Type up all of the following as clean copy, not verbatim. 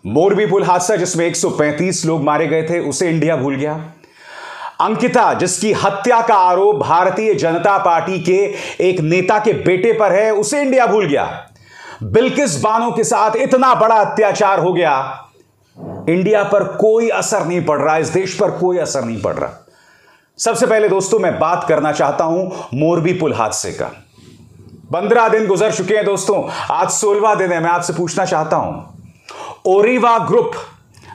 मोरबी पुल हादसा जिसमें 135 लोग मारे गए थे उसे इंडिया भूल गया। अंकिता जिसकी हत्या का आरोप भारतीय जनता पार्टी के एक नेता के बेटे पर है उसे इंडिया भूल गया। बिल्किस बानो के साथ इतना बड़ा अत्याचार हो गया, इंडिया पर कोई असर नहीं पड़ रहा, इस देश पर कोई असर नहीं पड़ रहा। सबसे पहले दोस्तों मैं बात करना चाहता हूं मोरबी पुल हादसे का। 15 दिन गुजर चुके हैं दोस्तों, आज 16वां दिन है। मैं आपसे पूछना चाहता हूं, ओरिवा ग्रुप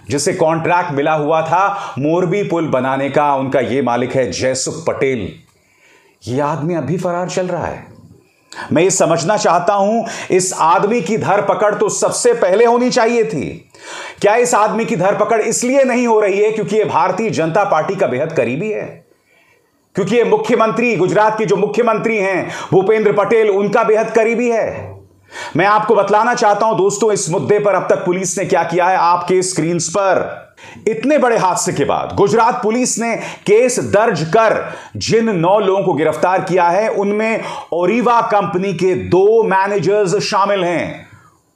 जिसे कॉन्ट्रैक्ट मिला हुआ था मोरबी पुल बनाने का, उनका यह मालिक है जयसुख पटेल, यह आदमी अभी फरार चल रहा है। मैं ये समझना चाहता हूं इस आदमी की धरपकड़ तो सबसे पहले होनी चाहिए थी। क्या इस आदमी की धरपकड़ इसलिए नहीं हो रही है क्योंकि यह भारतीय जनता पार्टी का बेहद करीबी है, क्योंकि ये मुख्यमंत्री, गुजरात के जो मुख्यमंत्री हैं भूपेंद्र पटेल, उनका बेहद करीबी है? मैं आपको बतलाना चाहता हूं दोस्तों इस मुद्दे पर अब तक पुलिस ने क्या किया है आपके स्क्रीन पर। इतने बड़े हादसे के बाद गुजरात पुलिस ने केस दर्ज कर जिन 9 लोगों को गिरफ्तार किया है उनमें ओरिवा कंपनी के 2 मैनेजर्स शामिल हैं।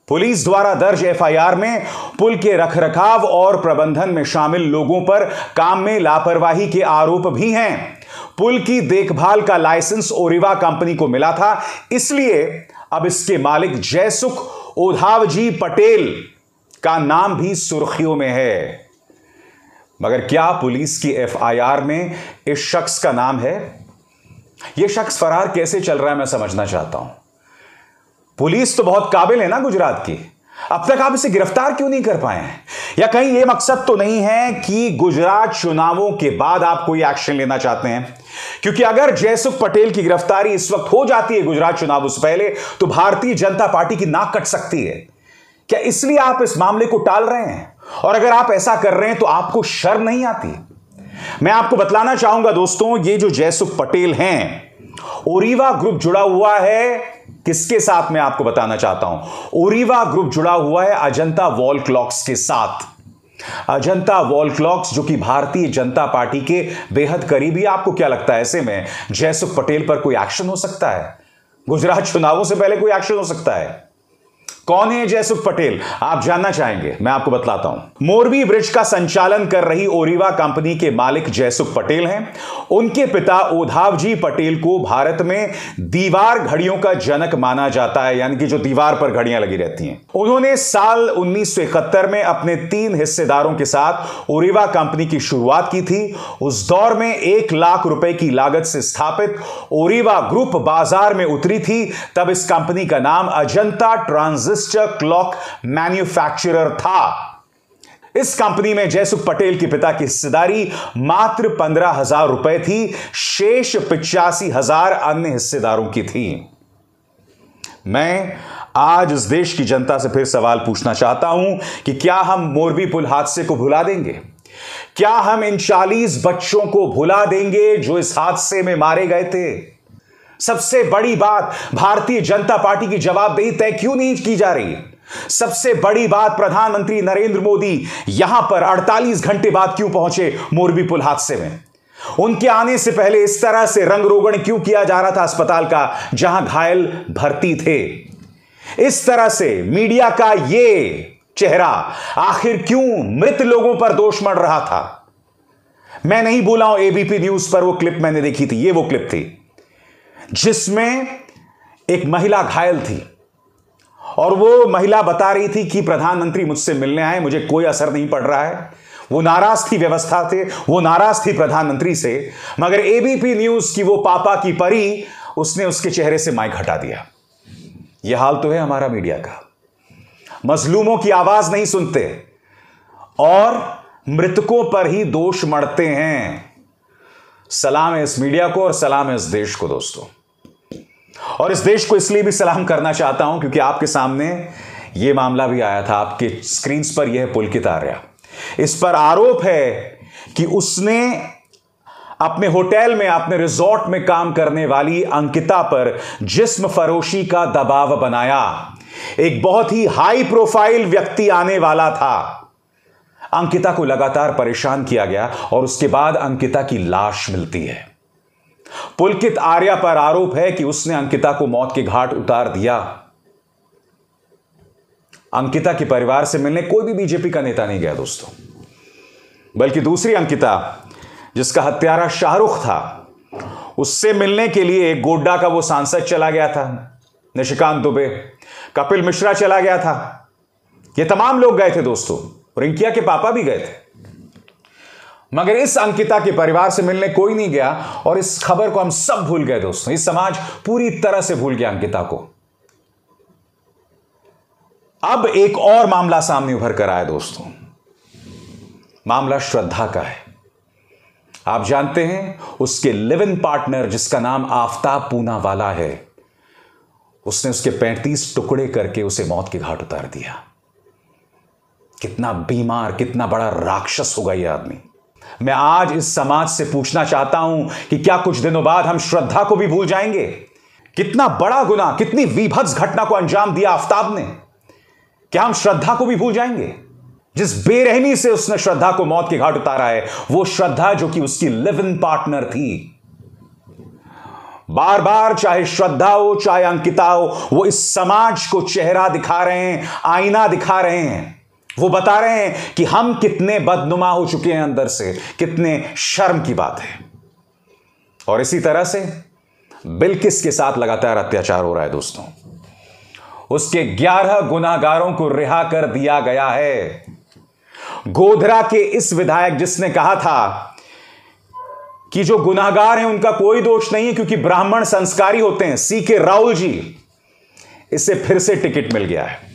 पुलिस द्वारा दर्ज एफआईआर में पुल के रखरखाव और प्रबंधन में शामिल लोगों पर काम में लापरवाही के आरोप भी हैं। पुल की देखभाल का लाइसेंस ओरिवा कंपनी को मिला था, इसलिए अब इसके मालिक जयसुख ओधावजी पटेल का नाम भी सुर्खियों में है। मगर क्या पुलिस की एफआईआर में इस शख्स का नाम है? यह शख्स फरार कैसे चल रहा है मैं समझना चाहता हूं। पुलिस तो बहुत काबिल है ना गुजरात की, अब तक आप इसे गिरफ्तार क्यों नहीं कर पाए हैं? या कहीं यह मकसद तो नहीं है कि गुजरात चुनावों के बाद आप कोई एक्शन लेना चाहते हैं? क्योंकि अगर जयसुख पटेल की गिरफ्तारी इस वक्त हो जाती है गुजरात चुनावों से पहले तो भारतीय जनता पार्टी की नाक कट सकती है। क्या इसलिए आप इस मामले को टाल रहे हैं? और अगर आप ऐसा कर रहे हैं तो आपको शर्म नहीं आती? मैं आपको बतलाना चाहूंगा दोस्तों, ये जो जयसुख पटेल हैं, ओरिवा ग्रुप जुड़ा हुआ है किसके साथ? मैं आपको बताना चाहता हूं, ओरिवा ग्रुप जुड़ा हुआ है अजंता वॉल क्लॉक्स के साथ। अजंता वॉल क्लॉक्स जो कि भारतीय जनता पार्टी के बेहद करीबी। आपको क्या लगता है ऐसे में जयसुख पटेल पर कोई एक्शन हो सकता है? गुजरात चुनावों से पहले कोई एक्शन हो सकता है? कौन है जयसुख पटेल? आप जानना चाहेंगे, मैं आपको बतलाता हूं। मोरबी ब्रिज का संचालन कर रही ओरिवा कंपनी के मालिक जयसुख पटेल हैं। उनके पिता ओधावजी पटेल को भारत में दीवार घड़ियों का जनक माना जाता है, यानी कि जो दीवार पर घड़ियां लगी रहती हैं। उन्होंने साल 1971 में अपने 3 हिस्सेदारों के साथ ओरिवा कंपनी की शुरुआत की थी। उस दौर में 1 लाख रुपए की लागत से स्थापित ओरिवा ग्रुप बाजार में उतरी थी। तब इस कंपनी का नाम अजंता ट्रांजिस्टर क्लॉक मैन्युफैक्चरर था। इस कंपनी में जयसुख पटेल के पिता की हिस्सेदारी मात्र 15,000 रुपए थी, शेष 85,000 अन्य हिस्सेदारों की थी। मैं आज इस देश की जनता से फिर सवाल पूछना चाहता हूं कि क्या हम मोरबी पुल हादसे को भुला देंगे? क्या हम इन 40 बच्चों को भुला देंगे जो इस हादसे में मारे गए थे? सबसे बड़ी बात, भारतीय जनता पार्टी की जवाबदेही तय क्यों नहीं की जा रही? सबसे बड़ी बात, प्रधानमंत्री नरेंद्र मोदी यहां पर 48 घंटे बाद क्यों पहुंचे मोरबी पुल हादसे में? उनके आने से पहले इस तरह से रंग रोगन क्यों किया जा रहा था अस्पताल का जहां घायल भर्ती थे? इस तरह से मीडिया का यह चेहरा आखिर क्यों मृत लोगों पर दोष मढ़ रहा था? मैं नहीं बोला हूं, एबीपी न्यूज पर वो क्लिप मैंने देखी थी, ये वो क्लिप थी जिसमें एक महिला घायल थी और वो महिला बता रही थी कि प्रधानमंत्री मुझसे मिलने आए, मुझे कोई असर नहीं पड़ रहा है। वो नाराज थी व्यवस्था से, वो नाराज थी प्रधानमंत्री से, मगर एबीपी न्यूज की वो पापा की परी, उसने उसके चेहरे से माइक हटा दिया। यह हाल तो है हमारा मीडिया का। मजलूमों की आवाज नहीं सुनते और मृतकों पर ही दोष मढ़ते हैं। सलाम है इस मीडिया को और सलाम है इस देश को दोस्तों। और इस देश को इसलिए भी सलाम करना चाहता हूं क्योंकि आपके सामने यह मामला भी आया था, आपके स्क्रीन पर यह पुलकित आर्या। इस पर आरोप है कि उसने अपने होटल में, अपने रिजॉर्ट में काम करने वाली अंकिता पर जिस्म फरोशी का दबाव बनाया। एक बहुत ही हाई प्रोफाइल व्यक्ति आने वाला था, अंकिता को लगातार परेशान किया गया और उसके बाद अंकिता की लाश मिलती है। पुलकित आर्या पर आरोप है कि उसने अंकिता को मौत के घाट उतार दिया। अंकिता के परिवार से मिलने कोई भी बीजेपी का नेता नहीं गया दोस्तों, बल्कि दूसरी अंकिता जिसका हत्यारा शाहरुख था, उससे मिलने के लिए गोड्डा का वो सांसद चला गया था, निशिकांत दुबे, कपिल मिश्रा चला गया था। ये तमाम लोग गए थे दोस्तों, रिंकिया के पापा भी गए थे, मगर इस अंकिता के परिवार से मिलने कोई नहीं गया। और इस खबर को हम सब भूल गए दोस्तों, इस समाज पूरी तरह से भूल गया अंकिता को। अब एक और मामला सामने उभर कर आया दोस्तों, मामला श्रद्धा का है। आप जानते हैं उसके लिव इन पार्टनर जिसका नाम आफ्ताब पूनावाला है, उसने उसके 35 टुकड़े करके उसे मौत के घाट उतार दिया। कितना बीमार, कितना बड़ा राक्षस होगा यह आदमी। मैं आज इस समाज से पूछना चाहता हूं कि क्या कुछ दिनों बाद हम श्रद्धा को भी भूल जाएंगे? कितना बड़ा गुनाह, कितनी वीभत्स घटना को अंजाम दिया आफ्ताब ने। क्या हम श्रद्धा को भी भूल जाएंगे? जिस बेरहमी से उसने श्रद्धा को मौत के घाट उतारा है, वो श्रद्धा जो कि उसकी लिव इन पार्टनर थी। बार बार चाहे श्रद्धा हो चाहे अंकिता हो, वो इस समाज को चेहरा दिखा रहे हैं, आईना दिखा रहे हैं। वो बता रहे हैं कि हम कितने बदनुमा हो चुके हैं अंदर से, कितने शर्म की बात है। और इसी तरह से बिल्किस के साथ लगातार अत्याचार हो रहा है दोस्तों। उसके 11 गुनाहगारों को रिहा कर दिया गया है। गोधरा के इस विधायक जिसने कहा था कि जो गुनाहगार हैं उनका कोई दोष नहीं है क्योंकि ब्राह्मण संस्कारी होते हैं, सीके राहुल जी, इसे फिर से टिकट मिल गया है।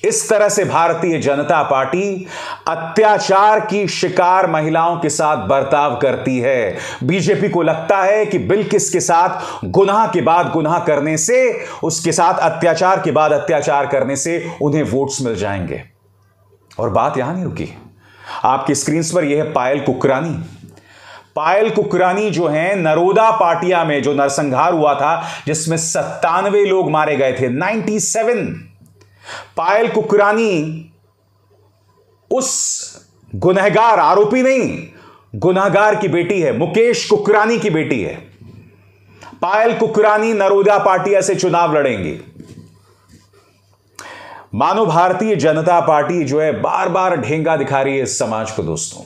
इस तरह से भारतीय जनता पार्टी अत्याचार की शिकार महिलाओं के साथ बर्ताव करती है। बीजेपी को लगता है कि बिल्किस के साथ गुनाह के बाद गुनाह करने से, उसके साथ अत्याचार के बाद अत्याचार करने से उन्हें वोट्स मिल जाएंगे। और बात यहां नहीं रुकी, आपकी स्क्रीन पर यह है पायल कुकरानी। पायल कुकरानी जो है, नरोदा पाटिया में जो नरसंहार हुआ था जिसमें 97 लोग मारे गए थे, 97। पायल कुकरानी उस गुनहगार, आरोपी नहीं, गुनहगार की बेटी है, मुकेश कुकरानी की बेटी है। पायल कुकरानी नरोदा पाटिया से चुनाव लड़ेंगी। मानो भारतीय जनता पार्टी जो है बार बार ठेंगा दिखा रही है इस समाज को दोस्तों,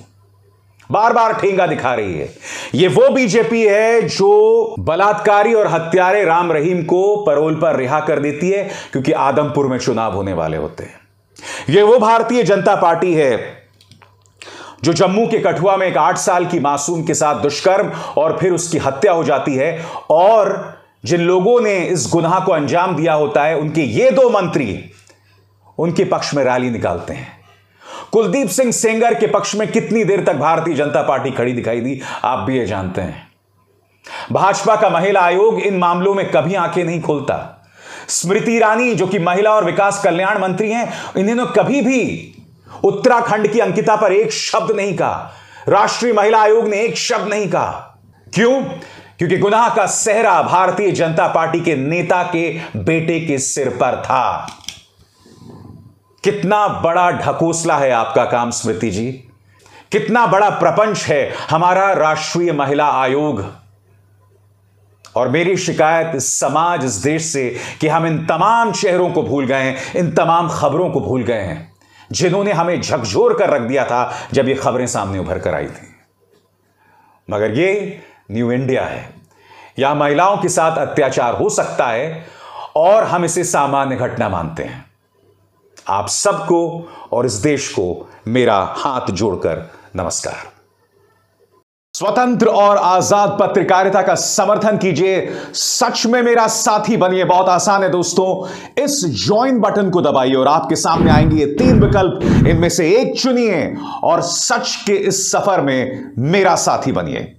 बार बार ठेंगा दिखा रही है। ये वो बीजेपी है जो बलात्कारी और हत्यारे राम रहीम को पैरोल पर रिहा कर देती है क्योंकि आदमपुर में चुनाव होने वाले होते हैं। ये वो भारतीय जनता पार्टी है जो जम्मू के कठुआ में एक 8 साल की मासूम के साथ दुष्कर्म और फिर उसकी हत्या हो जाती है, और जिन लोगों ने इस गुनाह को अंजाम दिया होता है उनके ये 2 मंत्री उनके पक्ष में रैली निकालते हैं। कुलदीप सिंह सेंगर के पक्ष में कितनी देर तक भारतीय जनता पार्टी खड़ी दिखाई दी, आप भी ये जानते हैं। भाजपा का महिला आयोग इन मामलों में कभी आंखें नहीं खोलता। स्मृति ईरानी जो कि महिला और विकास कल्याण मंत्री हैं, इन्होंने कभी भी उत्तराखंड की अंकिता पर एक शब्द नहीं कहा। राष्ट्रीय महिला आयोग ने एक शब्द नहीं कहा। क्यों? क्योंकि गुनाह का सेहरा भारतीय जनता पार्टी के नेता के बेटे के सिर पर था। कितना बड़ा ढकोसला है आपका काम स्मृति जी, कितना बड़ा प्रपंच है हमारा राष्ट्रीय महिला आयोग। और मेरी शिकायत इस समाज, इस देश से कि हम इन तमाम चेहरों को भूल गए हैं, इन तमाम खबरों को भूल गए हैं जिन्होंने हमें झकझोर कर रख दिया था जब ये खबरें सामने उभर कर आई थी। मगर ये न्यू इंडिया है, यहां महिलाओं के साथ अत्याचार हो सकता है और हम इसे सामान्य घटना मानते हैं। आप सबको और इस देश को मेरा हाथ जोड़कर नमस्कार। स्वतंत्र और आजाद पत्रकारिता का समर्थन कीजिए, सच में मेरा साथी बनिए। बहुत आसान है दोस्तों, इस ज्वाइन बटन को दबाइए और आपके सामने आएंगे ये 3 विकल्प, इनमें से एक चुनिए और सच के इस सफर में मेरा साथी बनिए।